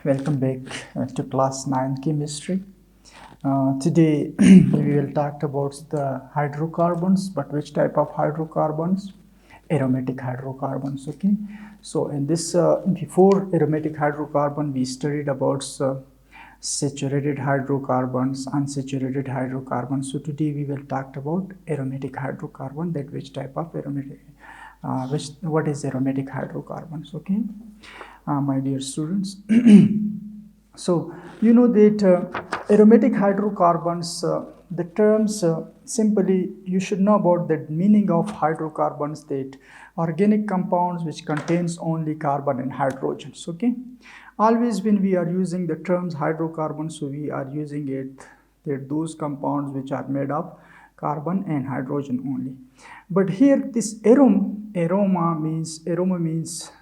Welcome back to class 9 chemistry. Today we will talk about the hydrocarbons, but which type of hydrocarbons? Aromatic hydrocarbons. Okay. So in this before aromatic hydrocarbon we studied about saturated hydrocarbons, unsaturated hydrocarbons. So today we will talk about aromatic hydrocarbon, that which type of aromatic what is aromatic hydrocarbons. Okay, my dear students. So you know that aromatic hydrocarbons, the terms simply you should know about the meaning of hydrocarbons, that organic compounds which contains only carbon and hydrogens. Okay, always when we are using the terms hydrocarbons, so we are using it that those compounds which are made of carbon and hydrogen only. But here this aroma means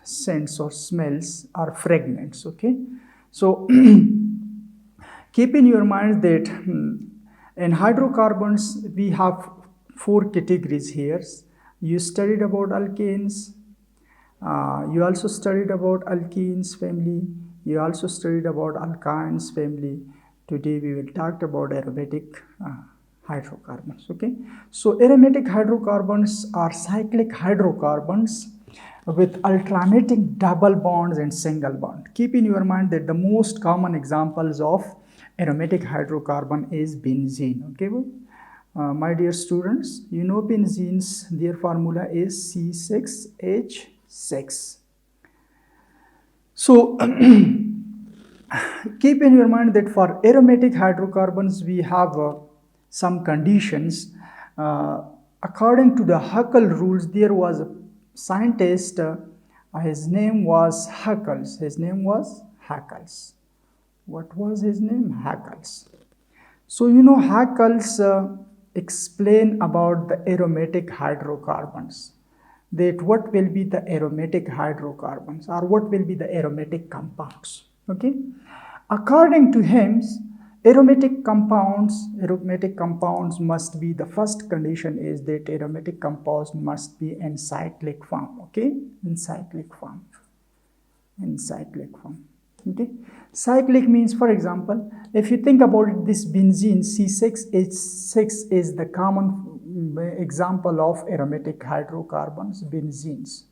scents or smells or fragments. Okay, so keep in your mind that in hydrocarbons we have four categories here. You studied about alkanes, you also studied about alkenes family, you also studied about alkynes family. Today we will talk about aromatic hydrocarbons. Okay, so aromatic hydrocarbons are cyclic hydrocarbons with alternating double bonds and single bond. Keep in your mind that the most common examples of aromatic hydrocarbon is benzene. Okay, my dear students, you know benzenes, their formula is C6H6. So keep in your mind that for aromatic hydrocarbons we have some conditions. According to the Huckel rules, there was a scientist, his name was Huckels. His name was Hackels. What was his name? Hackels. So you know Hackels explain about the aromatic hydrocarbons, that what will be the aromatic hydrocarbons or what will be the aromatic compounds. Okay, according to him, aromatic compounds must be, the first condition is that aromatic compounds must be in cyclic form. Okay, in cyclic form. Okay, cyclic means, for example, if you think about it, this benzene C6H6 is the common example of aromatic hydrocarbons, benzenes.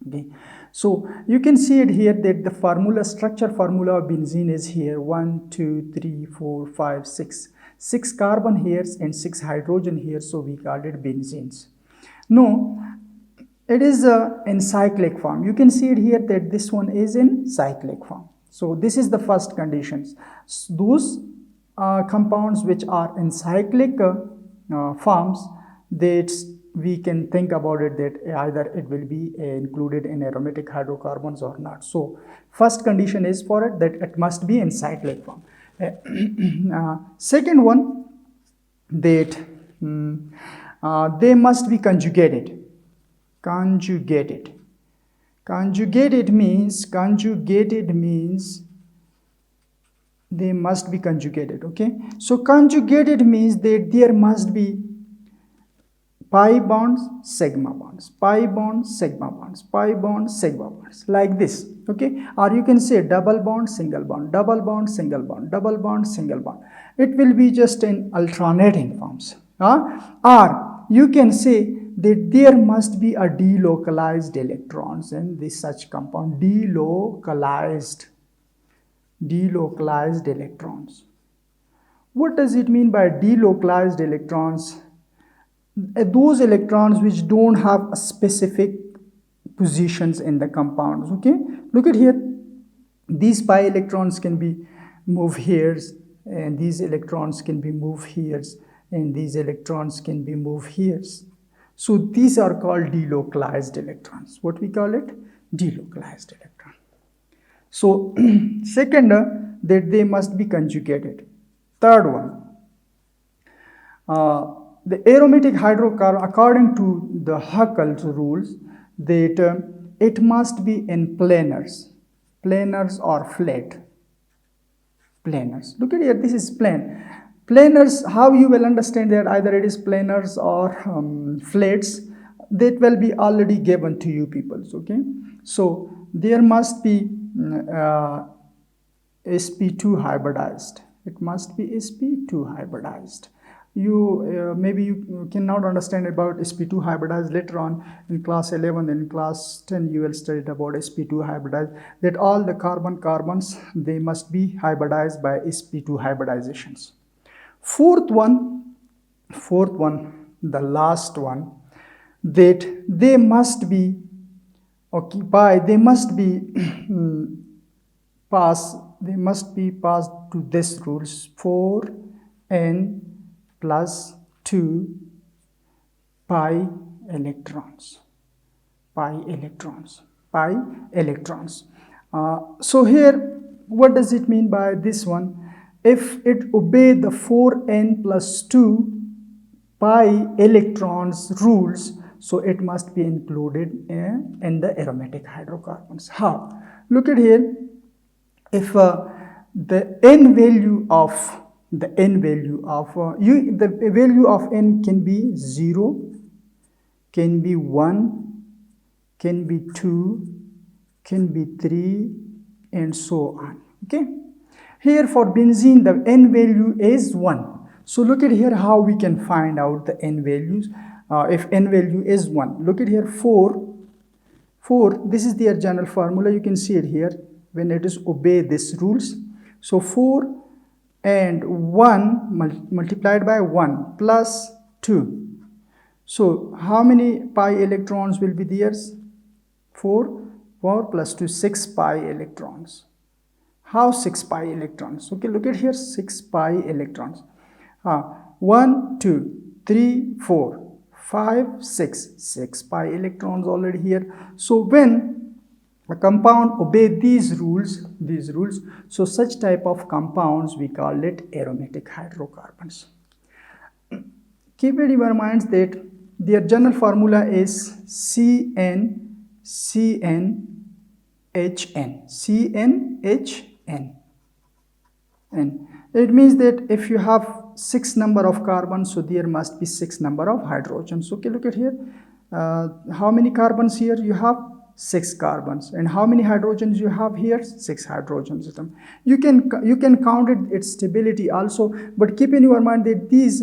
Okay, so you can see it here that the structure formula of benzene is here 1 2 3 4 5 6 carbon here and 6 hydrogen here, so we called it benzenes. No, it is in cyclic form. You can see it here that this one is in cyclic form. So this is the first conditions. Those compounds which are in cyclic forms, that we can think about it that either it will be included in aromatic hydrocarbons or not. So first condition is for it that it must be in cyclic form. Second one, that they must be conjugated. Conjugated means they must be conjugated. Okay, so conjugated means that there must be pi bonds, sigma bonds, pi bonds, sigma bonds, pi bonds, sigma bonds, like this. Okay, or you can say double bond, single bond, double bond, single bond, double bond, single bond. It will be just in alternating forms. Or you can say that there must be a delocalized electrons in this such compound. Delocalized electrons. What does it mean by delocalized electrons? Those electrons which don't have specific positions in the compounds. Okay, look at here, these pi electrons can be moved here, and these electrons can be moved here, and these electrons can be moved here. So these are called delocalized electrons. What we call it? Delocalized electron. So second, that they must be conjugated. Third one, the aromatic hydrocarbon, according to the Huckel's rules, that it must be in planars or flat. Planars. Look at here, this is plane. Planars, how you will understand that either it is planars or flats, that will be already given to you people. Okay, so there must be sp2 hybridized. It must be sp2 hybridized. Maybe you cannot understand about sp2 hybridized later on in class 11. In class 10 you will study about sp2 hybridized, that all the carbons they must be hybridized by sp2 hybridizations. Fourth one, the last one, that they must be passed to this rules: 4n plus 2 pi electrons. So here, what does it mean by this one? If it obey the 4n plus 2 pi electrons rules, so it must be included in the aromatic hydrocarbons. How? Look at here. If the value of n can be 0, can be 1, can be 2, can be 3, and so on. Okay. Here for benzene, the n value is 1. So look at here how we can find out the n values. If n value is 1, look at here 4. This is their general formula. You can see it here when it is obey these rules. So 4 and 1 multiplied by 1 plus 2. So how many pi electrons will be there? 4 plus 2, 6 pi electrons. How 6 pi electrons? Okay, look at here, 6 pi electrons. 1, 2, 3, 4, 5, 6 pi electrons already here. So when a compound obey these rules, so such type of compounds we call it aromatic hydrocarbons. Keep it in your minds that their general formula is CnHn. It means that if you have 6 number of carbons, so there must be 6 number of hydrogens. Okay, look at here. How many carbons here you have? 6 carbons. And how many hydrogens you have here? 6 hydrogens. You can count its stability also, but keep in your mind that this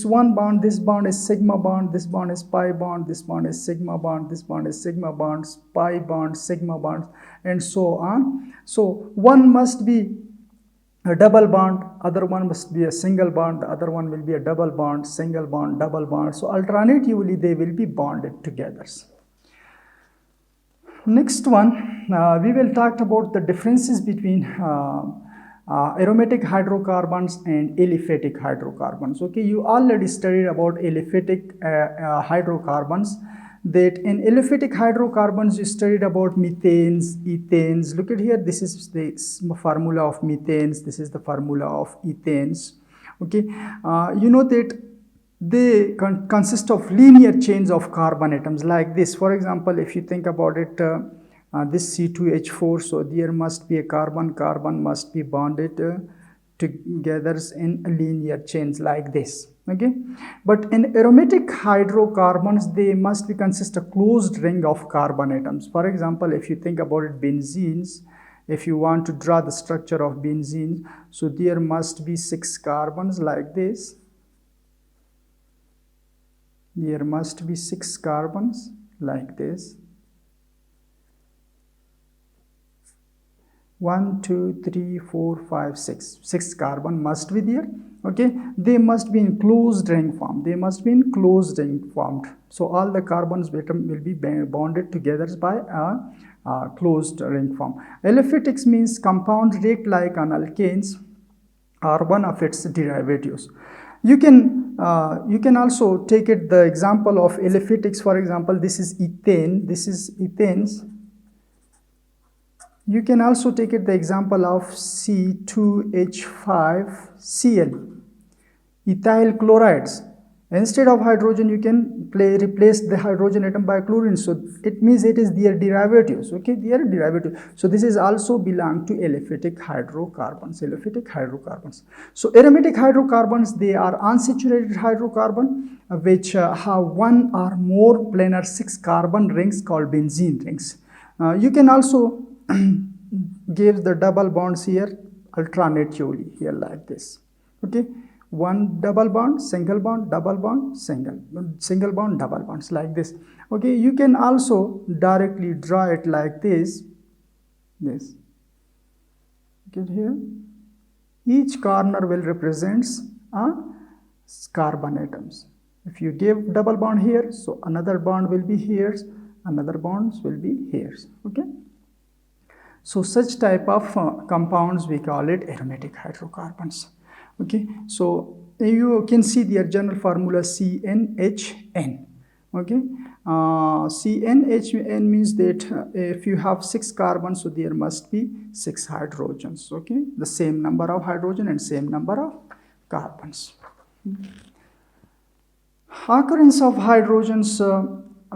one bond, this bond is sigma bond, this bond is pi bond, this bond is sigma bond, this bond is sigma bonds, pi bond, sigma bonds, and so on. So one must be a double bond, other one must be a single bond, the other one will be a double bond, single bond, double bond. So alternatively they will be bonded together. Next one, we will talk about the differences between aromatic hydrocarbons and aliphatic hydrocarbons. Okay, you already studied about aliphatic hydrocarbons. That in aliphatic hydrocarbons you studied about methanes, ethanes. Look at here, this is the formula of methanes, this is the formula of ethanes. Okay, you know that they consist of linear chains of carbon atoms like this. For example, if you think about it, this C2H4, so there must be a carbon must be bonded together in linear chains like this. Okay, but in aromatic hydrocarbons they must be consist a closed ring of carbon atoms. For example, if you think about it, benzenes, if you want to draw the structure of benzene, so there must be 6 carbons like this. There must be 6 carbons like this. 1, 2, 3, 4, 5, 6. 6 carbon must be there. Okay, they must be in closed ring form. So all the carbons will be bonded together by a closed ring form. Aliphatics means compounds react like an alkanes or one of its derivatives. You can also take it the example of aliphatics. For example, this is ethane, this is ethanes. You can also take it the example of C2H5Cl, ethyl chlorides. Instead of hydrogen, you can replace the hydrogen atom by chlorine. So it means it is their derivatives. Okay, their derivative. So this is also belong to aliphatic hydrocarbons. So aromatic hydrocarbons, they are unsaturated hydrocarbon which have 1 or more planar 6 carbon rings called benzene rings. You can also give the double bonds here alternatively here like this. Okay, one double bond, single bond, double bond, single bond, double bonds like this. Okay, you can also directly draw it like this. Get here. Each corner will represents a carbon atoms. If you give double bond here, so another bond will be here, another bonds will be here. Okay. So such type of compounds we call it aromatic hydrocarbons. Okay. So you can see their general formula CnHn. Okay. CnHn means that if you have 6 carbons, so there must be 6 hydrogens. Okay. The same number of hydrogen and same number of carbons. Occurrence of hydrogens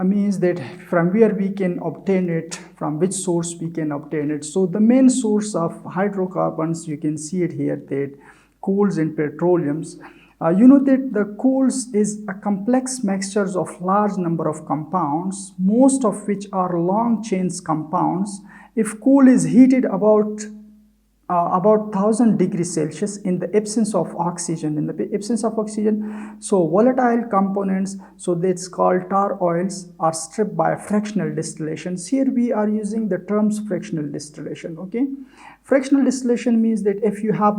means that from where we can obtain it, from which source we can obtain it. So the main source of hydrocarbons, you can see it here, that coals and petroleums. You know that the coals is a complex mixture of large number of compounds, most of which are long chains compounds. If coal is heated about 1000 degrees Celsius in the absence of oxygen, so volatile components, so that's called tar oils, are stripped by fractional distillations. Here we are using the terms fractional distillation. Okay, fractional distillation means that if you have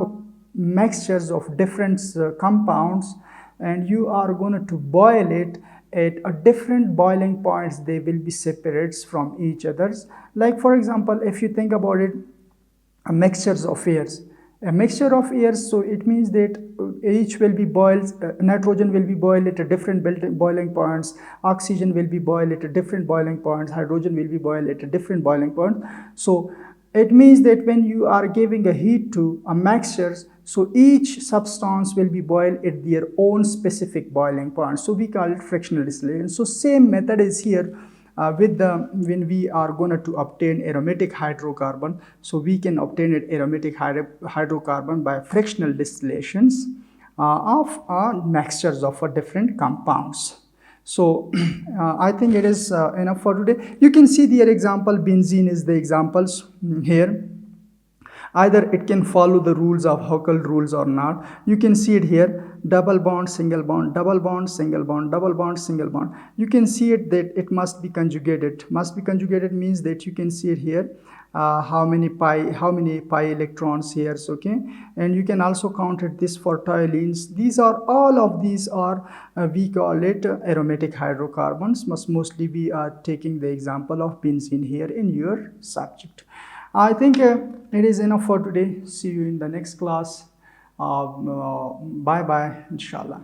mixtures of different compounds and you are going to boil it at a different boiling points, they will be separated from each others. Like for example, if you think about it, a mixture of airs, so it means that each will be boiled, nitrogen will be boiled at a different boiling points, oxygen will be boiled at a different boiling points, hydrogen will be boiled at a different boiling point. So it means that when you are giving a heat to a mixture, so each substance will be boiled at their own specific boiling point. So we call it fractional distillation. So same method is here when we are going to obtain aromatic hydrocarbon. So we can obtain an aromatic hydrocarbon by fractional distillations of mixtures of different compounds. So I think it is enough for today. You can see their example, benzene is the examples here. Either it can follow the rules of Huckel rules or not. You can see it here, double bond, single bond, double bond, single bond, double bond, single bond. You can see it that it must be conjugated. Must be conjugated means that you can see it here, how many pi electrons here, okay? And you can also count it this for toluenes. These are, all of these are, we call it aromatic hydrocarbons. Mostly we are taking the example of benzene here in your subject. I think it is enough for today. See you in the next class. Bye bye, inshallah.